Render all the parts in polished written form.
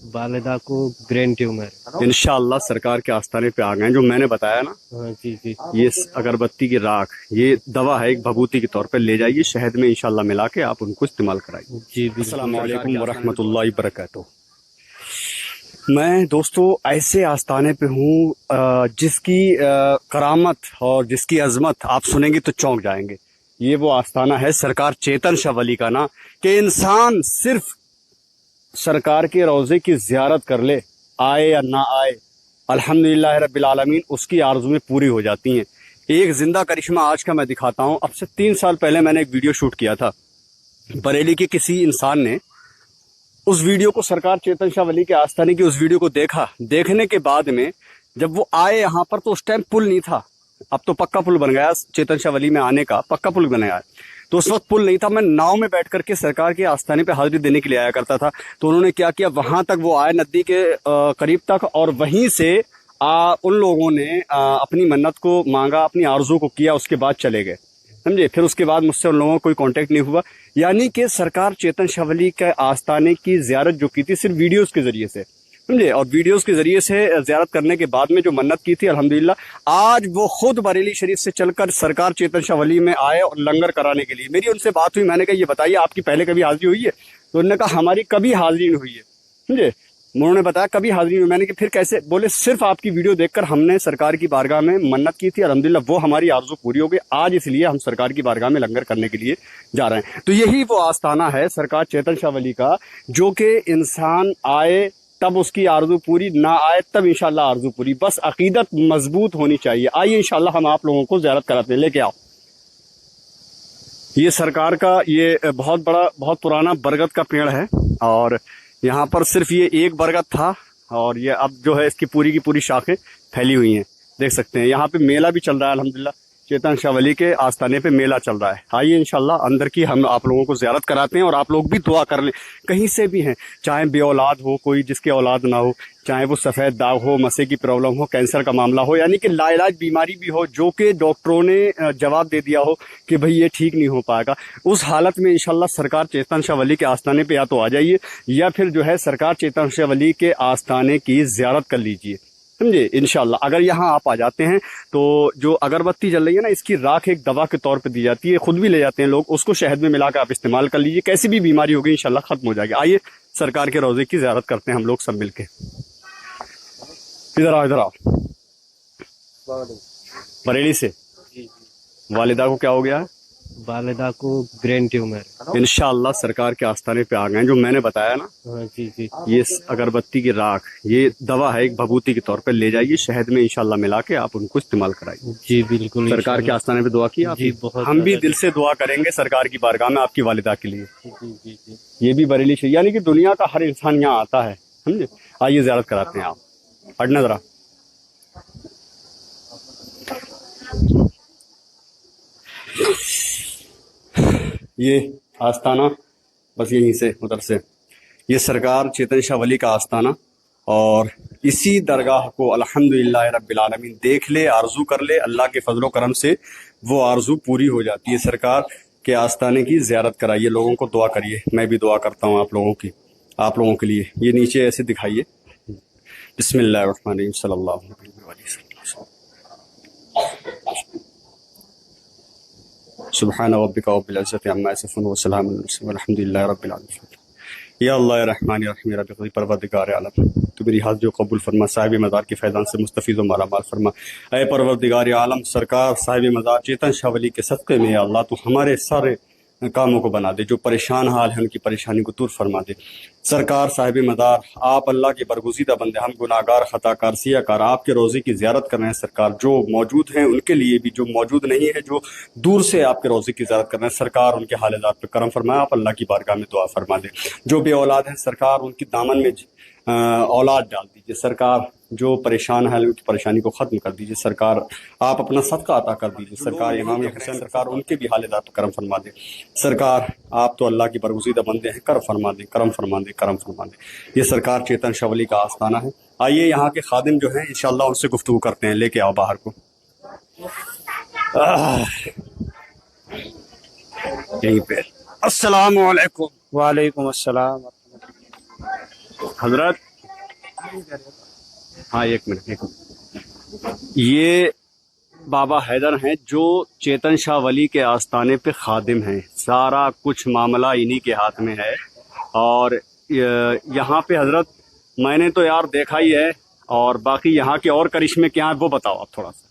वालिदा को brain tumour. इंशाअल्लाह सरकार के आस्थाने पे आ गए हैं। जो मैंने बताया ना, हाँ जी जी ये अगरबत्ती की राख, ये दवा है एक भभूति के तौर पे। ले जाइए, शहद में इंशाअल्लाह मिला के आप उनको इस्तेमाल कराइए। जी बिल्कुल। अस्सलाम वालेकुम वरहमतुल्लाहि वबरकातुहू। मैं दोस्तों ऐसे आस्थाने पे हूँ जिसकी करामत और जिसकी अजमत आप सुनेंगे तो चौंक जाएंगे। ये वो आस्थाना है सरकार चेतन शाह वली का ना, कि इंसान सिर्फ सरकार के रोजे की जियारत कर ले, आए या ना आए, अल्हम्दुलिल्लाह रब्बिल आलमीन उसकी आरज़ुएं पूरी हो जाती हैं। एक जिंदा करिश्मा आज का मैं दिखाता हूँ। अब से 3 साल पहले मैंने एक वीडियो शूट किया था। बरेली के किसी इंसान ने उस वीडियो को, सरकार चेतन शाह वली के आस्थाने की उस वीडियो को देखा। देखने के बाद में जब वो आए यहाँ पर तो उस टाइम पुल नहीं था, अब तो पक्का पुल बन गया। चेतन शाह वली में आने का पक्का पुल बन गया है, तो उस वक्त पुल नहीं था। मैं नाव में बैठ करके सरकार के आस्थाने पे हाजिरी देने के लिए आया करता था। तो उन्होंने क्या किया, वहां तक वो आए नदी के करीब तक, और वहीं से उन लोगों ने अपनी मन्नत को मांगा, अपनी आरजू को किया, उसके बाद चले गए, समझे। फिर उसके बाद मुझसे उन लोगों को कोई कांटेक्ट नहीं हुआ। यानी कि सरकार चेतन शाह वली के आस्थाने की जियारत जो की थी सिर्फ वीडियोस के जरिए से, समझे, और वीडियोस के जरिए से जियारत करने के बाद में जो मन्नत की थी अल्हम्दुलिल्लाह आज वो खुद बरेली शरीफ से चलकर सरकार चेतन शाह वली में आए और लंगर कराने के लिए। मेरी उनसे बात हुई, मैंने कहा ये बताइए आपकी पहले कभी हाजिरी हुई है? तो उन्होंने कहा हमारी कभी हाजिरी नहीं हुई है, समझे। उन्होंने बताया कभी हाजिरी नहीं हुई। मैंने कि फिर कैसे? बोले सिर्फ आपकी वीडियो देखकर हमने सरकार की बारगाह में मन्नत की थी, अल्हम्दुलिल्लाह वो हमारी आरज़ू पूरी हो गई आज, इसलिए हम सरकार की बारगाह में लंगर करने के लिए जा रहे हैं। तो यही वो आस्थाना है सरकार चेतन शाह वली का, जो कि इंसान आए तब उसकी आरजू पूरी, ना आए तब इंशाल्लाह आरजू पूरी। बस अकीदत मजबूत होनी चाहिए। आइए इंशाल्लाह हम आप लोगों को ज़ियारत कराते हैं, लेके आओ। ये सरकार का ये बहुत बड़ा, बहुत पुराना बरगद का पेड़ है, और यहाँ पर सिर्फ ये एक बरगद था, और ये अब जो है इसकी पूरी की पूरी शाखें फैली हुई हैं, देख सकते हैं। यहाँ पे मेला भी चल रहा है अल्हम्दुलिल्लाह, चेतन शाह वली के आस्थाने पे मेला चल रहा है। आइए इंशाल्लाह अंदर की हम आप लोगों को ज़ियारत कराते हैं, और आप लोग भी दुआ कर लें। कहीं से भी हैं, चाहे बे औलाद हो, कोई जिसके औलाद ना हो, चाहे वो सफ़ेद दाग हो, मसे की प्रॉब्लम हो, कैंसर का मामला हो, यानी कि लाइलाज बीमारी भी हो जो कि डॉक्टरों ने जवाब दे दिया हो कि भाई ये ठीक नहीं हो पाएगा, उस हालत में इंशाल्लाह सरकार चेतन शाह वली के आस्थाने पे या तो आ जाइए, या फिर जो है सरकार चेतन शाह वली के आस्थाने की ज़ियारत कर लीजिए, समझे। इंशाल्लाह अगर यहाँ आप आ जाते हैं तो जो अगरबत्ती जल रही है ना, इसकी राख एक दवा के तौर पे दी जाती है, खुद भी ले जाते हैं लोग, उसको शहद में मिलाकर आप इस्तेमाल कर लीजिए, कैसी भी बीमारी होगी इंशाल्लाह खत्म हो जाएगी। आइए सरकार के रोजे की ज़ियारत करते हैं हम लोग सब मिलके। इधर आओ, इधर आओ। बरेली से वालिदा को क्या हो गया है? वालिदा को ब्रेन ट्यूमर। इंशाअल्लाह सरकार के आस्थाने पे आ गए हैं। जो मैंने बताया ना, हाँ जी जी ये अगरबत्ती की राख, ये दवा है एक भभूति के तौर पे। ले जाइए, शहद में इंशाल्लाह मिला के आप उनको इस्तेमाल कराइए। जी बिल्कुल। सरकार के आस्थाने पे दुआ की आप? जी बहुत। हम भी दिल से दुआ करेंगे सरकार की बारगाह में आपकी वालिदा के लिए। जी जी जी। ये भी बरेली से, यानी कि दुनिया का हर इंसान यहाँ आता है, समझे। आइए ज़ियारत कराते हैं आप। हटना जरा। ये आस्थाना बस यहीं से, उधर से, ये सरकार चेतन शाह वली का आस्थाना, और इसी दरगाह को अल्हम्दुलिल्लाह रब्बिल आलमीन देख ले, आरजू कर ले, अल्लाह के फजलो करम से वो आरजू पूरी हो जाती है। सरकार के आस्थाने की ज़ियारत कराइए, लोगों को दुआ करिए। मैं भी दुआ करता हूँ आप लोगों की, आप लोगों के लिए। ये नीचे ऐसे दिखाइए, बिस्मिल्लाहिर्रहमानिर्रहीम सल्लल्लाहु अलैहि वसल्लम। सुब्हान रब्बिका रब्बिल इज्जति अम्मा यसिफून व सलामुन अलल मुरसलीन वल्हम्दुलिल्लाहि रब्बिल आलमीन। या अल्लाह रहमान रहीम रब्बी परवरदिगार आलम, तो मेरी हाथ जो कबूल फरमा, साहिब मज़ार के फैज़ान से मुस्तफ़ीज़ व मालामाल फरमा। ऐ परवरदिगार आलम, सरकार साहिब मज़ार चेतन शाह वली के सदक़े में या अल्लाह तो हमारे सारे कामों को बना दे, जो परेशान हाल है उनकी परेशानी को दूर फरमा दे। सरकार साहिब मदार, आप अल्लाह के बरगुज़ीदा बंदे, हम गुनाहगार, खताकार, सियाकार, आपके रोज़े की ज़ियारत कर रहे हैं। सरकार जो मौजूद हैं उनके लिए भी, जो मौजूद नहीं है, जो दूर से आपके रोज़े की ज़ियारत कर रहे हैं, सरकार उनके हालात पे करम फरमाए, आप अल्लाह की बारगाह में दुआ फरमा दे। जो बे औलाद हैं सरकार उनकी दामन में औलाद डाल दीजिए। सरकार जो परेशान है उनकी परेशानी को ख़त्म कर दीजिए। सरकार आप अपना सदका अता कर दीजिए। सरकार इमाम हुसैन सरकार उनके भी हालात पर करम फरमा दे। सरकार आप तो अल्लाह की बरगुज़ीदा बंदे हैं, कर फरमा दे, करम फरमा दे, करम फरमा दे। ये सरकार चेतन शाह वली का आस्थाना है। आइए यहाँ के खादिम जो हैं इंशाअल्लाह उनसे गुफ्तगू करते हैं, लेके आओ बाहर को। यहीं पे। अस्सलाम वालेकुम। वालेकुम अस्सलाम। हजरत हाँ, एक मिनट। ये बाबा हैदर हैं जो चेतन शाह वली के आस्थाने पे खादिम हैं। सारा कुछ मामला इन्हीं के हाथ में है। और यहाँ पे हजरत मैंने तो यार देखा ही है, और बाकी यहाँ के और करिश्मे क्या हैं वो बताओ आप थोड़ा सा।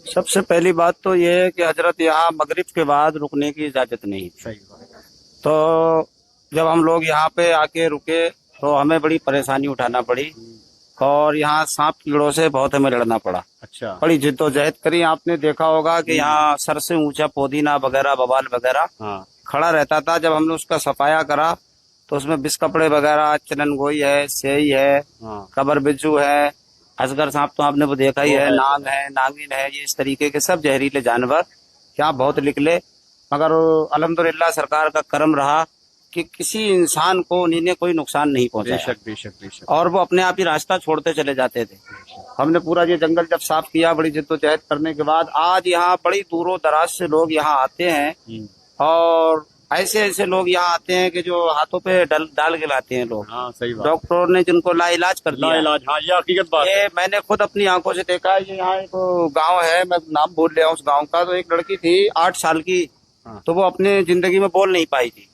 सबसे पहली बात तो ये है कि हजरत यहाँ मगरिब के बाद रुकने की इजाजत नहीं। सही बात। तो जब हम लोग यहाँ पे आके रुके तो हमें बड़ी परेशानी उठाना पड़ी, और यहाँ सांप कीड़ों से बहुत हमें लड़ना पड़ा। अच्छा। बड़ी जिद्दोजहद करी। आपने देखा होगा कि यहाँ सर से ऊंचा पुदीना वगैरह, बवाल वगैरह हाँ। खड़ा रहता था। जब हमने उसका सफाया करा तो उसमें बिस कपड़े वगैरह, चनन गोई है, सेई है, हाँ। कबर बिज्जू है, अजगर सांप तो आपने वो देखा ही है, नाग है, नागिन है, ये इस तरीके के सब जहरीले जानवर यहाँ बहुत निकले। मगर अल्हम्दुलिल्लाह सरकार का करम रहा कि किसी इंसान को उन्हीं कोई नुकसान नहीं पहुंचाया। बेशक बेशक बेशक। और वो अपने आप ही रास्ता छोड़ते चले जाते थे। हमने पूरा ये जंगल जब साफ किया, बड़ी जिद्दोजहद करने के बाद आज यहाँ बड़ी दूरों दराज से लोग यहाँ आते हैं, और ऐसे ऐसे लोग यहाँ आते हैं कि जो हाथों पे डाल के लाते हैं लोग। हाँ, सही बात। डॉक्टरों ने जिनको लाइलाज कर दिया। लाइलाज, हाँ, ये हकीकत बात है। ये मैंने खुद अपनी आंखों से देखा। ये यहाँ एक गांव है, मैं नाम भूल रहा हूँ उस गांव का। तो एक लड़की थी 8 साल की, तो वो अपने जिंदगी में बोल नहीं पाई थी।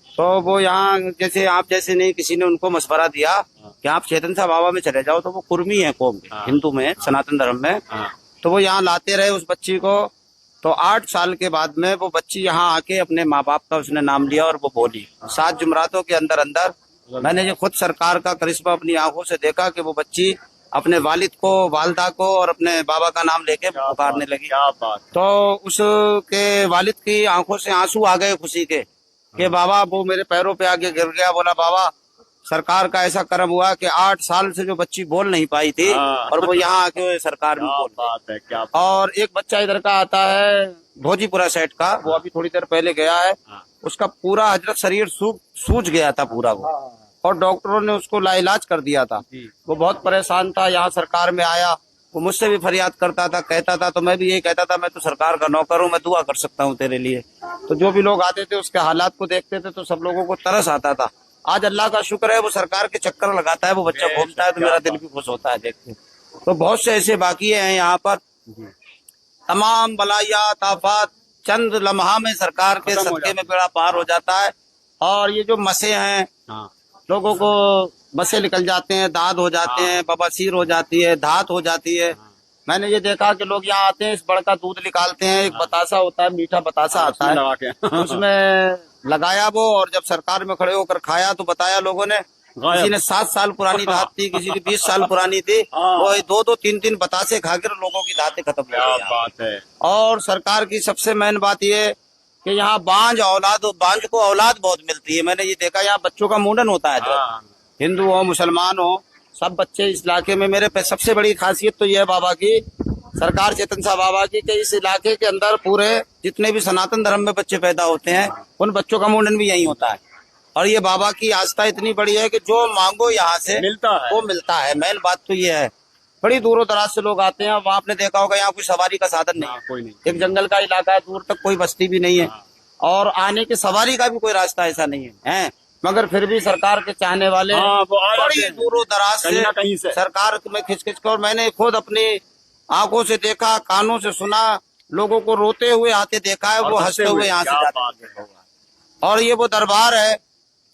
तो वो यहाँ जैसे आप जैसे नहीं, किसी ने उनको मशवरा दिया कि आप चेतन साहब बाबा में चले जाओ। तो वो कुर्मी है कौम के, हिंदू में, सनातन धर्म में। तो वो यहाँ लाते रहे उस बच्ची को। तो 8 साल के बाद में वो बच्ची यहाँ आके अपने माँ बाप का उसने नाम लिया और वो बोली। 7 जुमरातों के अंदर अंदर मैंने ये खुद सरकार का करिश्मा अपनी आंखों से देखा कि वो बच्ची अपने वालिद को, वालदा को और अपने बाबा का नाम लेके पुकारने लगी। क्या बात। तो उसके वालिद की आंखों से आंसू आ गए खुशी के कि बाबा, वो मेरे पैरों पे आगे गिर गया। बोला बाबा, सरकार का ऐसा कर्म हुआ कि 8 साल से जो बच्ची बोल नहीं पाई थी, और वो यहाँ आके सरकार में बोल बात है। क्या और एक बच्चा इधर का आता है भोजीपुरा साइड का, वो अभी थोड़ी देर पहले गया है। उसका पूरा हजरत शरीर सूज गया था पूरा वो, और डॉक्टरों ने उसको लाइलाज कर दिया था। वो बहुत परेशान था। यहाँ सरकार में आया, वो मुझसे भी फरियाद करता था, कहता था। तो मैं भी यही कहता था, मैं तो सरकार का नौकर हूँ, मैं दुआ कर सकता हूँ तेरे लिए। तो जो भी लोग आते थे उसके हालात को देखते थे तो सब लोगों को तरस आता था। आज अल्लाह का शुक्र है वो सरकार के चक्कर लगाता है, वो बच्चा घूमता है, तो मेरा दिल भी खुश होता है देख के। तो बहुत से ऐसे बाकी हैं यहाँ पर। तमाम बलायात आफात चंद लम्हा में सरकार के सदके में बेड़ा पार हो जाता है। और ये जो मसे हैं, लोगों को मसे निकल जाते हैं, दाद हो जाते हैं, बवासीर हो जाती है, धात हो जाती है। मैंने ये देखा कि लोग यहाँ आते हैं, इस बड़ का दूध निकालते हैं, एक बतासा होता है, मीठा बतासा आता है, उसमें लगाया वो, और जब सरकार में खड़े होकर खाया तो बताया लोगों ने, किसी ने 7 साल पुरानी धात थी, किसी की 20 साल पुरानी थी, वो 2-2, 3-3 बतासे खाकर लोगों की धातें खत्म हो गई। बात है। और सरकार की सबसे मेन बात ये कि यहाँ बांझ को औलाद बहुत मिलती है। मैंने ये देखा, यहाँ बच्चों का मुंडन होता है, हिंदू हो मुसलमान हो, सब बच्चे इस इलाके में। मेरे पे सबसे बड़ी खासियत तो ये है बाबा की, सरकार चेतन साहब बाबा की, कि इस इलाके के अंदर पूरे जितने भी सनातन धर्म में बच्चे पैदा होते हैं, उन बच्चों का मुंडन भी यही होता है। और ये बाबा की आस्था इतनी बड़ी है कि जो मांगो यहाँ से मिलता है, वो मिलता है। मेन बात तो ये है। बड़ी दूरों दराज से लोग आते हैं। वहाँ आपने देखा होगा यहाँ कोई सवारी का साधन नहीं है, कोई नहीं। एक जंगल का इलाका है, दूर तक कोई बस्ती भी नहीं है, और आने की सवारी का भी कोई रास्ता ऐसा नहीं है। मगर फिर भी सरकार के चाहने वाले बड़ी दूरों दराज से सरकार में खिंच कर, मैंने खुद अपनी आंखों से देखा, कानों से सुना, लोगों को रोते हुए आते देखा है, वो हंसते हुए यहाँ से जाते देखा हुआ। और ये वो दरबार है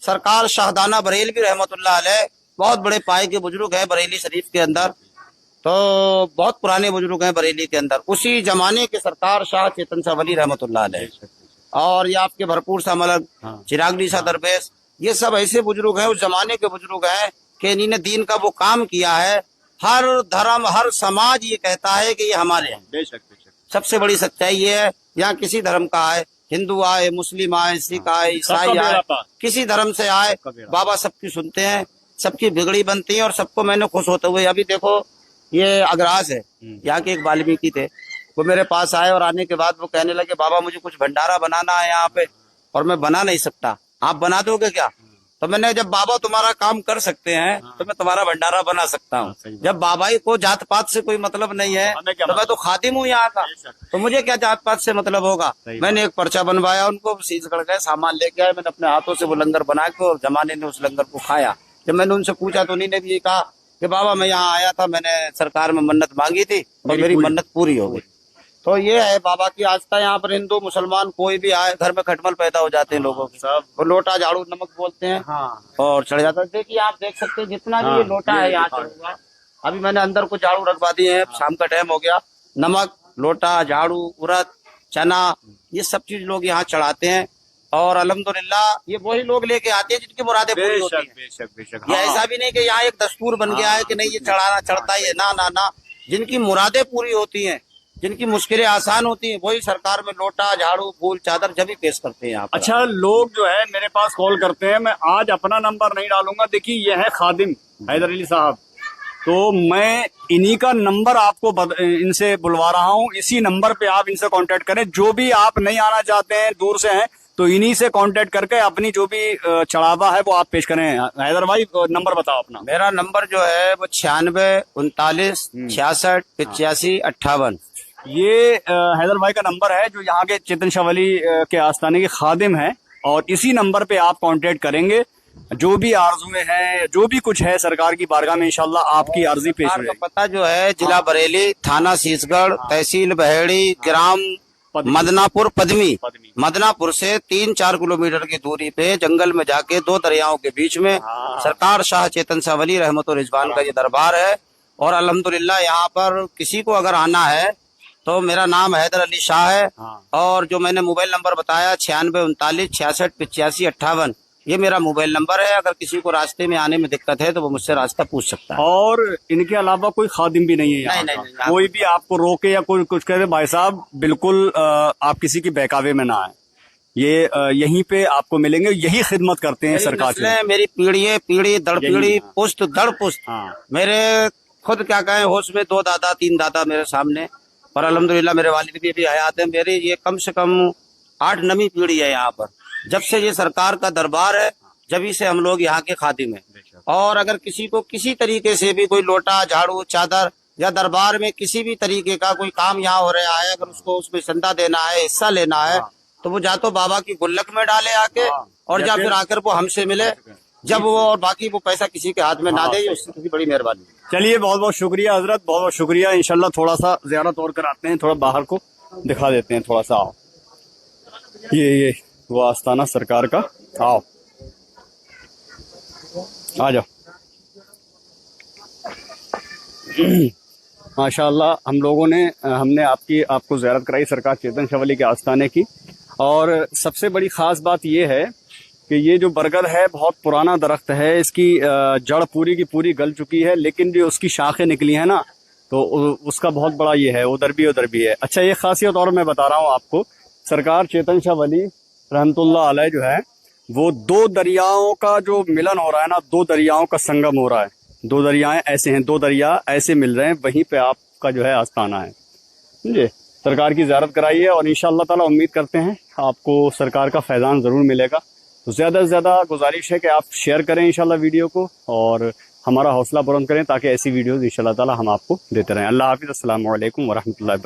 सरकार शाहदाना बरेलवी रहमतुल्लाह अलैह, बहुत बड़े पाए के बुजुर्ग है बरेली शरीफ के अंदर। तो बहुत पुराने बुजुर्ग हैं बरेली के अंदर, उसी जमाने के सरकार शाह चेतन शाह वली रहमतुल्लाह अलैह। और ये आपके भरपूर सा मलक, चिरागनी सा दरवेश, ये सब ऐसे बुजुर्ग हैं, उस जमाने के बुजुर्ग हैं कि इन्होंने दीन का वो काम किया है। हर धर्म, हर समाज ये कहता है कि ये हमारे हैं। बेशक बेशक। सबसे सबसे बड़ी सच्चाई ये है, यहाँ किसी धर्म का आए, हिंदू आए, मुस्लिम आए, सिख आए, ईसाई आए, किसी धर्म से आए, बाबा सबकी सुनते हैं, सबकी बिगड़ी बनती है, और सबको मैंने खुश होते हुए। अभी देखो ये अग्रास है, यहाँ के एक वाल्मीकि थे, वो मेरे पास आए, और आने के बाद वो कहने लगे, बाबा मुझे कुछ भंडारा बनाना है यहाँ पे, और मैं बना नहीं सकता, आप बना दोगे क्या? तो मैंने, जब बाबा तुम्हारा काम कर सकते हैं तो मैं तुम्हारा भंडारा बना सकता हूँ। जब बाबाई को जात पात से कोई मतलब नहीं है, तो मैं तो खातिम हूँ यहाँ का, तो मुझे क्या जात पात से मतलब होगा। मैंने एक पर्चा बनवाया, उनको शीशगढ़ गए, सामान लेके आए, मैंने अपने हाथों से वो लंगर बना के, और जमाने ने उस लंगर को खाया। जब मैंने उनसे पूछा तो उन्हीं ने भी ये कहा कि बाबा मैं यहाँ आया था, मैंने सरकार में मन्नत मांगी थी और मेरी मन्नत पूरी हो गई। तो ये है बाबा की आस्था। यहाँ पर हिंदू मुसलमान कोई भी आए, घर में खटमल पैदा हो जाते हैं लोगों के, सब वो लोटा झाड़ू नमक बोलते हैं और चढ़ जाता है। देखिए आप देख सकते हैं जितना भी ये लोटा है यहाँ चढ़ूंगा। अभी मैंने अंदर को झाड़ू रखवा दिए हैं, शाम का टाइम हो गया। नमक, लोटा, झाड़ू, उड़द, चना, ये सब चीज लोग यहाँ चढ़ाते हैं और अल्हम्दुलिल्लाह ये वही लोग लेके आते हैं जिनकी मुरादें पूरी होती हैं। बेशक ये ऐसा भी नहीं कि यहाँ एक दस्तूर बन गया है कि नहीं ये चढ़ाना चढ़ता ही है, ना ना ना। जिनकी मुरादें पूरी होती हैं, जिनकी मुश्किलें आसान होती हैं, वही सरकार में लोटा, झाड़ू, फूल, चादर जब भी पेश करते हैं यहाँ पर। अच्छा, लोग जो है मेरे पास कॉल करते हैं, मैं आज अपना नंबर नहीं डालूंगा। देखिए ये है खादिम हैदर अली साहब, तो मैं इन्हीं का नंबर आपको इनसे बुलवा रहा हूँ। इसी नंबर पे आप इनसे कांटेक्ट करें। जो भी आप नहीं आना चाहते हैं, दूर से हैं, तो इन्हीं से कांटेक्ट करके अपनी जो भी चढ़ावा है वो आप पेश करें। हैदर भाई नंबर बताओ अपना। मेरा नंबर जो है वो 96 39 66 85 58। ये हैदर भाई का नंबर है जो यहाँ के चेतन शाह वली के आस्थाने के खादिम हैं, और इसी नंबर पे आप कांटेक्ट करेंगे। जो भी आरजुएं हैं, जो भी कुछ है सरकार की बारगाह में इंशाल्लाह आपकी अर्जी पेश हो सरकार जाएगी। का पता जो है जिला बरेली, थाना शीशगढ़, तहसील बहेड़ी, ग्राम मदनापुर पद्मी। मदनापुर से 3-4 किलोमीटर की दूरी पे जंगल में जाके 2 दरियाओं के बीच में सरकार शाह चेतन शाह वली रहमत और रिजवान का ये दरबार है। और अल्हम्दुलिल्लाह यहाँ पर किसी को अगर आना है तो मेरा नाम हैदर अली शाह है। और जो मैंने मोबाइल नंबर बताया 96 39 66 85 58, ये मेरा मोबाइल नंबर है। अगर किसी को रास्ते में आने में दिक्कत है तो वो मुझसे रास्ता पूछ सकता है। और इनके अलावा कोई खादिम भी नहीं है यहाँ नहीं, का। नहीं, कोई भी आपको रोके या कोई कुछ कहे, भाई साहब बिल्कुल आप किसी की बहकावे में ना आए। ये यहीं पे आपको मिलेंगे, यही खिदमत करते हैं सरकार से। मेरी पीढ़ी दर पीढ़ी पुश्त दर पुश्त। मेरे खुद क्या कहें, होश में 2 दादा 3 दादा मेरे सामने, और अल्हम्दुलिल्लाह मेरे वालिद भी हयात है। मेरी ये कम से कम 8-9वीं पीढ़ी है यहाँ पर। जब से ये सरकार का दरबार है, जब से हम लोग यहाँ के खादिम हैं। और अगर किसी को किसी तरीके से भी कोई लोटा, झाड़ू, चादर या दरबार में किसी भी तरीके का कोई काम यहाँ हो रहा है, अगर उसको उसमें चंदा देना है, हिस्सा लेना है, तो वो जा तो बाबा की गुल्लक में डाले आके, और या फिर आकर वो हमसे मिले जब वो, और बाकी वो पैसा किसी के हाथ में ना दे, उसकी बड़ी मेहरबानी। चलिए, बहुत बहुत शुक्रिया हजरत, बहुत बहुत शुक्रिया। इंशाल्लाह थोड़ा सा ज़ियारत और कराते हैं, थोड़ा बाहर को दिखा देते हैं थोड़ा सा। आओ, ये वो आस्थाना सरकार का, आओ आ जाओ। माशाल्लाह हमने आपको ज़ियारत कराई सरकार चेतन शाह वली के आस्थाने की। और सबसे बड़ी ख़ास बात यह है कि ये जो बरगद है बहुत पुराना दरख्त है, इसकी जड़ पूरी की पूरी गल चुकी है, लेकिन जो उसकी शाखें निकली है ना, तो उसका बहुत बड़ा ये है, उधर भी है। अच्छा, ये खासियत और मैं बता रहा हूँ आपको, सरकार चेतन शाह वली रहमतुल्लाह अलैह जो है वो 2 दरियाओं का जो मिलन हो रहा है ना, 2 दरियाओं का संगम हो रहा है। 2 दरियाएं ऐसे हैं, 2 दरिया ऐसे मिल रहे हैं, वहीं पे आपका जो है आस्थाना है। समझे, सरकार की ज़ियारत कराई है और इंशाअल्लाह ताला उम्मीद करते हैं आपको सरकार का फैज़ान ज़रूर मिलेगा। तो ज़्यादा से ज़्यादा गुजारिश है कि आप शेयर करें इंशाअल्लाह वीडियो को, और हमारा हौसला बुलंद करें ताकि ऐसी वीडियोज़ इंशाअल्लाह ताला हम आपको देते रहें। अल्लाह हाफ़िज़, अस्सलामु अलैकुम व रहमतुल्लाहि।